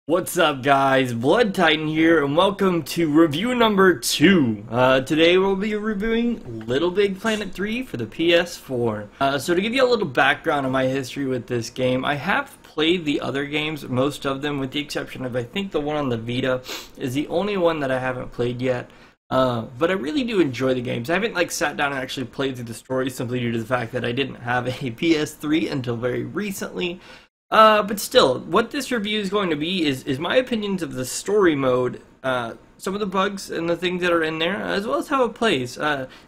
What's up, guys? Blood Titan here, and welcome to review number 2. Today we'll be reviewing Little Big Planet 3 for the PS4. So to give you a little background on my history with this game, I have played the other games, most of them, with the exception of I think the one on the Vita is the only one that I haven't played yet. But I really do enjoy the games. I haven't sat down and actually played through the story simply due to the fact that I didn't have a PS3 until very recently. But still, what this review is going to be is my opinions of the story mode, some of the bugs and the things that are in there, as well as how it plays.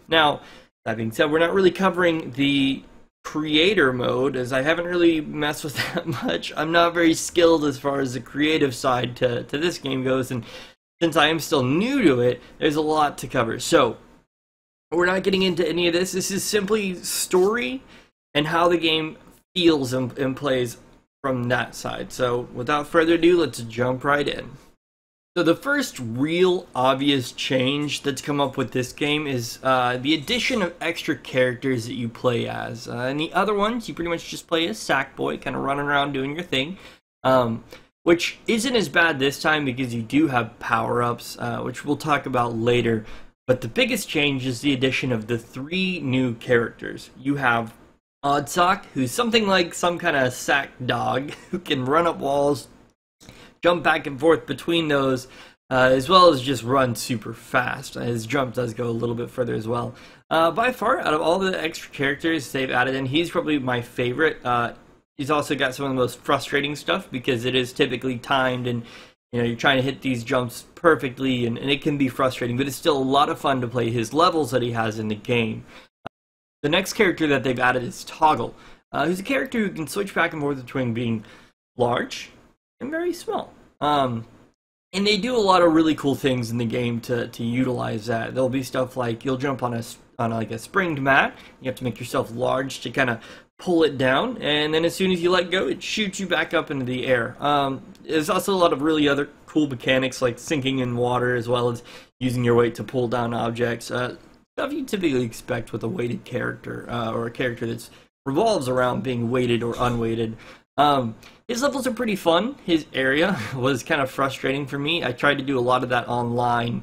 Now, that being said, we're not really covering the creator mode, as I haven't really messed with that much. I'm not very skilled as far as the creative side to this game goes, and since I am still new to it, there's a lot to cover. So, we're not getting into any of this. This is simply story and how the game feels and plays from that side. So without further ado, let's jump right in. So the first real obvious change that's come up with this game is the addition of extra characters that you play as. And the other ones, you pretty much just play as Sackboy, kind of running around doing your thing. Which isn't as bad this time because you do have power-ups, which we'll talk about later. But the biggest change is the addition of the 3 new characters. You have Oddsock, who's something like some kind of sack dog who can run up walls, jump back and forth between those, as well as just run super fast. His jump does go a little bit further as well. By far, out of all the extra characters they've added in, he's probably my favorite. He's also got some of the most frustrating stuff because it is typically timed and you're trying to hit these jumps perfectly and it can be frustrating, but it's still a lot of fun to play his levels that he has in the game. The next character that they've added is Toggle, who's a character who can switch back and forth between being large and very small. And they do a lot of really cool things in the game to utilize that. There'll be stuff like you'll jump on a springed mat. You have to make yourself large to kind of pull it down, and then as soon as you let go, it shoots you back up into the air. There's also a lot of really other cool mechanics like sinking in water, as well as using your weight to pull down objects. Stuff you typically expect with a weighted character, or a character that revolves around being weighted or unweighted. His levels are pretty fun. His area was kind of frustrating for me. I tried to do a lot of that online,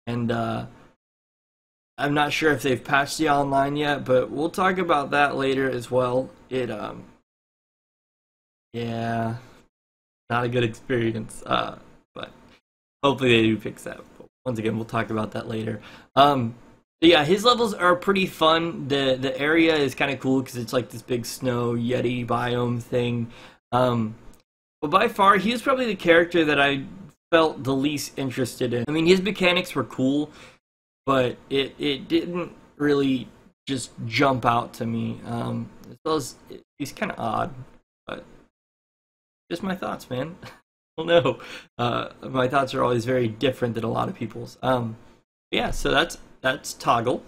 and I'm not sure if they've patched the online yet, but we'll talk about that later as well. Yeah, not a good experience, but hopefully they do fix that. But once again, we'll talk about that later. Yeah, his levels are pretty fun. The area is kind of cool because it's like this big snow yeti biome thing. But by far, he was probably the character that I felt the least interested in. I mean, his mechanics were cool, but it didn't really just jump out to me. As well as he's kind of odd, but just my thoughts, man. I don't know. My thoughts are always very different than a lot of people's. Yeah, so that's Toggle.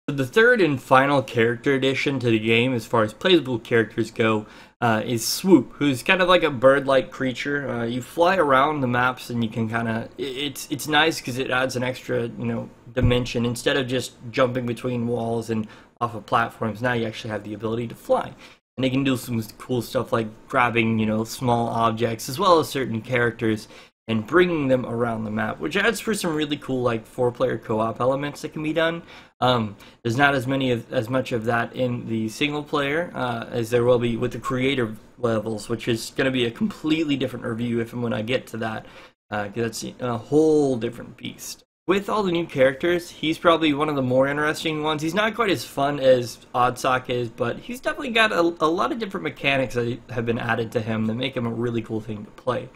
So the third and final character addition to the game, as far as playable characters go, is Swoop, who's kind of like a bird-like creature. You fly around the maps, and you can kind of it's nice because it adds an extra dimension. Instead of just jumping between walls and off of platforms, now you actually have the ability to fly, and they can do some cool stuff like grabbing small objects as well as certain characters and bringing them around the map, which adds for some really cool 4-player co-op elements that can be done. There's not as much of that in the single player as there will be with the creator levels, which is going to be a completely different review if and when I get to that, because that's a whole different beast. With all the new characters, he's probably one of the more interesting ones. He's not quite as fun as Oddsock is, but he's definitely got a lot of different mechanics that have been added to him that make him a really cool thing to play.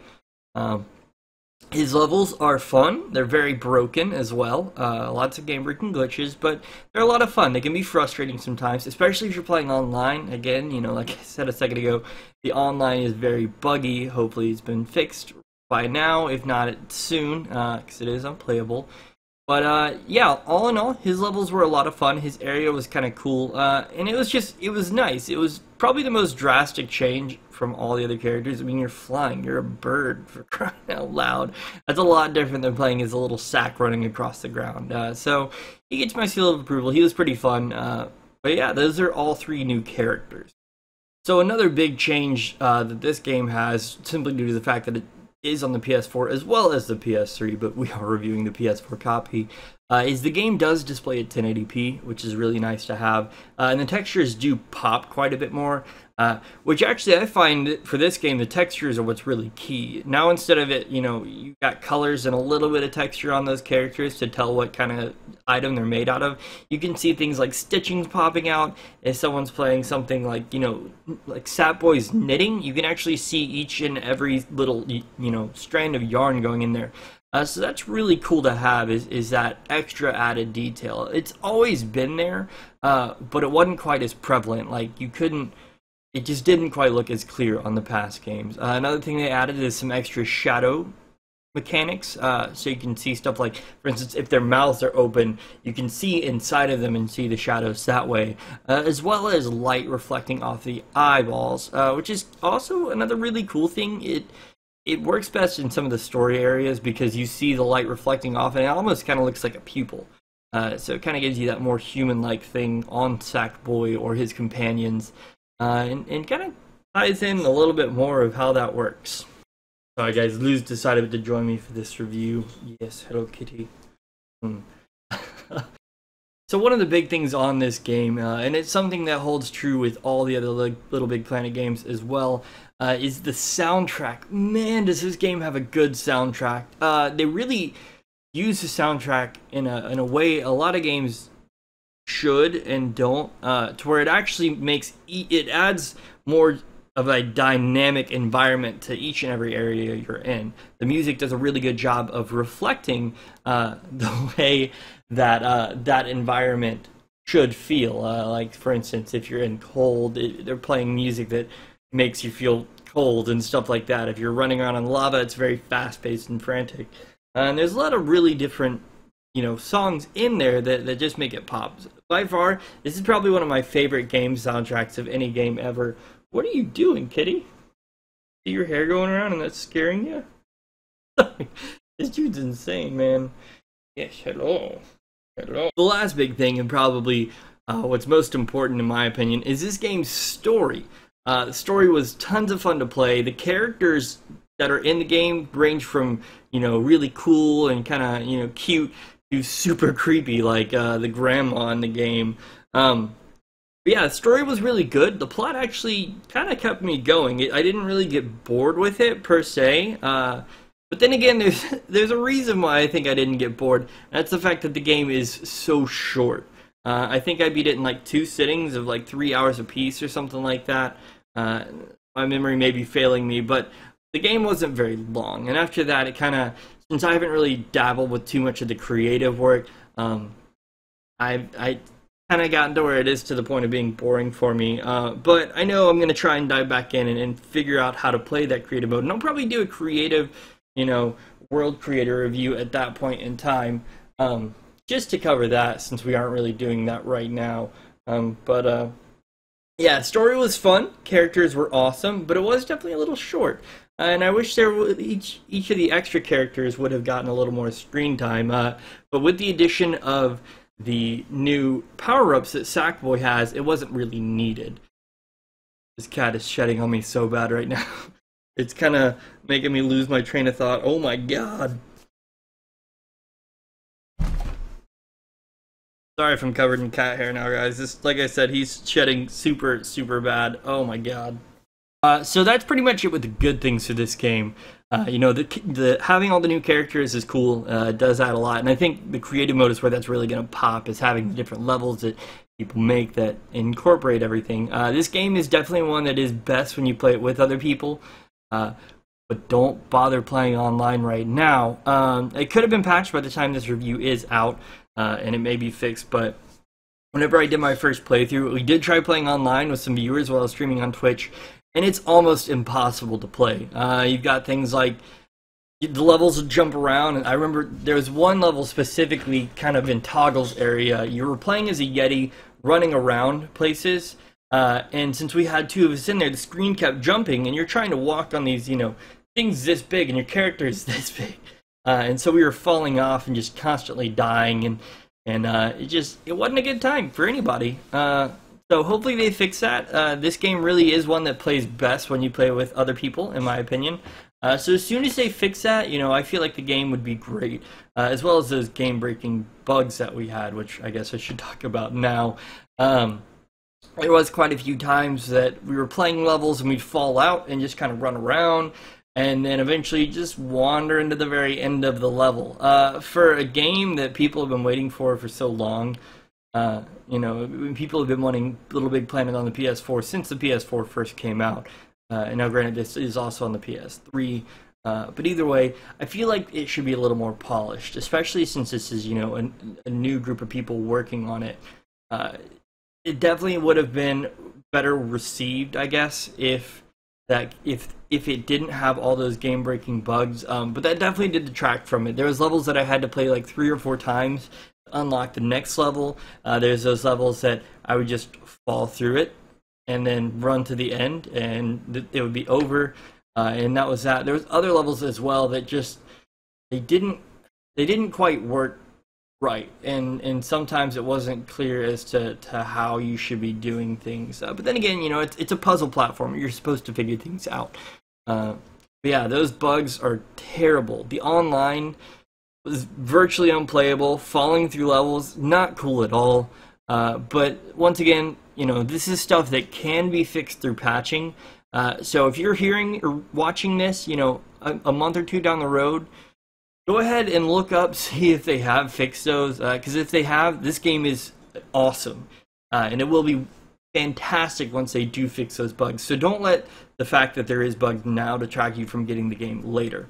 His levels are fun. They're very broken as well. Lots of game-breaking glitches, but they're a lot of fun. They can be frustrating sometimes, especially if you're playing online. Again, like I said a second ago, the online is very buggy. Hopefully it's been fixed by now, if not soon, because it is unplayable. But yeah, all in all, his levels were a lot of fun. His area was kind of cool, and it was nice. It was probably the most drastic change from all the other characters. I mean, you're flying, you're a bird, for crying out loud. That's a lot different than playing as a little sack running across the ground. So he gets my seal of approval. He was pretty fun. But yeah, those are all 3 new characters. So another big change that this game has, simply due to the fact that is on the PS4 as well as the PS3, but we are reviewing the PS4 copy, is the game does display at 1080p, which is really nice to have, and the textures do pop quite a bit more, which actually I find for this game the textures are what's really key. Now instead of it, you know, you got colors and a little bit of texture on those characters to tell what kind of item they're made out of. You can see things like stitchings popping out. If someone's playing something like, you know, like Sackboy's knitting, you can actually see each and every little, you know, strand of yarn going in there. So that's really cool to have, is that extra added detail. It's always been there, but it wasn't quite as prevalent. Like, you couldn't, it just didn't quite look as clear on the past games. Another thing they added is some extra shadow mechanics, so you can see stuff like, for instance, if their mouths are open, you can see inside of them and see the shadows that way, as well as light reflecting off the eyeballs, which is also another really cool thing. It works best in some of the story areas because you see the light reflecting off, and it almost kind of looks like a pupil. So it kind of gives you that more human-like thing on Sackboy or his companions, and kind of ties in a little bit more of how that works. Alright guys, Luz decided to join me for this review. Yes, hello kitty. So one of the big things on this game, and it's something that holds true with all the other Little Big Planet games as well, is the soundtrack. Man, does this game have a good soundtrack. They really use the soundtrack in a way a lot of games should and don't, to where it actually makes, it adds more of a dynamic environment to each and every area you're in. The music does a really good job of reflecting the way that that environment should feel. Like, for instance, if you're in cold, they're playing music that makes you feel cold and stuff like that. If you're running around on lava, it's very fast-paced and frantic. And there's a lot of really different, you know, songs in there that just make it pop. By far, this is probably one of my favorite game soundtracks of any game ever. What are you doing, kitty? See your hair going around and that's scaring you? This dude's insane, man. Yes, hello. Hello. The last big thing, and probably what's most important in my opinion, is this game's story. The story was tons of fun to play. The characters that are in the game range from, you know, really cool and kind of, you know, cute to super creepy, like the grandma in the game. But yeah, the story was really good. The plot actually kind of kept me going. I didn't really get bored with it, per se. But then again, there's a reason why I think I didn't get bored. And that's the fact that the game is so short. I think I beat it in like 2 sittings of like 3 hours apiece or something like that. My memory may be failing me, but the game wasn't very long. And after that, it kind of, since I haven't really dabbled with too much of the creative work, I kind of gotten to where it is to the point of being boring for me, but I know I'm going to try and dive back in and figure out how to play that creative mode, and I'll probably do a creative, you know, world creator review at that point in time, just to cover that, since we aren't really doing that right now. Yeah, story was fun, characters were awesome, but it was definitely a little short, and I wish there would, each of the extra characters would have gotten a little more screen time, but with the addition of the new power-ups that Sackboy has, it wasn't really needed. This cat is shedding on me so bad right now. It's kind of making me lose my train of thought. Oh my god. Sorry if I'm covered in cat hair now, guys. This, like I said, he's shedding super, super bad. Oh my god. So that's pretty much it with the good things for this game. You know, the having all the new characters is cool. It does add a lot, and I think the creative mode is where that's really going to pop, is having the different levels that people make that incorporate everything. This game is definitely one that is best when you play it with other people, but don't bother playing online right now. It could have been patched by the time this review is out, and it may be fixed, but whenever I did my first playthrough, we did try playing online with some viewers while I was streaming on Twitch, and it's almost impossible to play. You've got things like the levels will jump around, and I remember there was one level specifically kind of in Toggle's area. You were playing as a Yeti, running around places, and since we had 2 of us in there, the screen kept jumping, and you're trying to walk on these, you know, things this big, and your character is this big. And so we were falling off and just constantly dying, and it wasn't a good time for anybody. So hopefully they fix that. This game really is one that plays best when you play with other people, in my opinion. So as soon as they fix that, you know, I feel like the game would be great, as well as those game-breaking bugs that we had, which I guess I should talk about now. There was quite a few times that we were playing levels and we'd fall out and just kind of run around, and then eventually just wander into the very end of the level. For a game that people have been waiting for so long, you know, people have been wanting Little Big Planet on the PS4 since the PS4 first came out. And now granted this is also on the PS3, but either way, I feel like it should be a little more polished, especially since this is, you know, a new group of people working on it. It definitely would have been better received, I guess, if it didn't have all those game-breaking bugs, but that definitely did detract from it. There was levels that I had to play like 3 or 4 times to unlock the next level. There's those levels that I would just fall through it and then run to the end, and it would be over, and that was that. There was other levels as well that just they didn't quite work right, and sometimes it wasn't clear as to how you should be doing things. But then again, you know, it's a puzzle platform. You're supposed to figure things out. But yeah, those bugs are terrible. The online was virtually unplayable. Falling through levels, not cool at all. But once again, you know, this is stuff that can be fixed through patching. So if you're hearing or watching this, you know, a month or two down the road, go ahead and look up, see if they have fixed those. Because if they have, this game is awesome. And it will be fantastic once they do fix those bugs. So don't let the fact that there is bugs now detract you from getting the game later.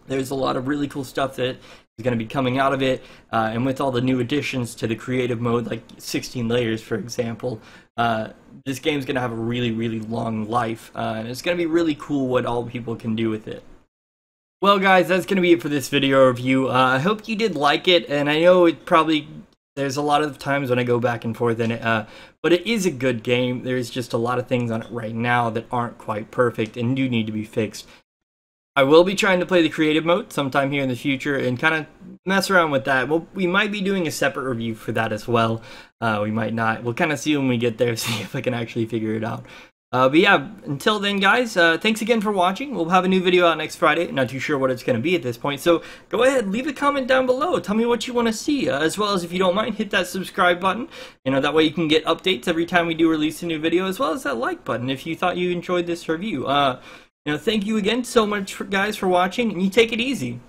There's a lot of really cool stuff that is going to be coming out of it, and with all the new additions to the creative mode, like 16 layers, for example, this game's going to have a really, really long life, and it's going to be really cool what all people can do with it. Well, guys, that's going to be it for this video review. I hope you did like it, and I know it probably, there's a lot of times when I go back and forth in it, but it is a good game. There's just a lot of things on it right now that aren't quite perfect and do need to be fixed. I will be trying to play the creative mode sometime here in the future and kind of mess around with that. Well, we might be doing a separate review for that as well. We might not. We'll kind of see when we get there, see if I can actually figure it out. But yeah, until then, guys, thanks again for watching. We'll have a new video out next Friday. Not too sure what it's going to be at this point. So go ahead, leave a comment down below. Tell me what you want to see. As well as, if you don't mind, hit that subscribe button. You know, that way you can get updates every time we do release a new video, as well as that like button if you thought you enjoyed this review. You know, thank you again so much, guys, for watching, and you take it easy.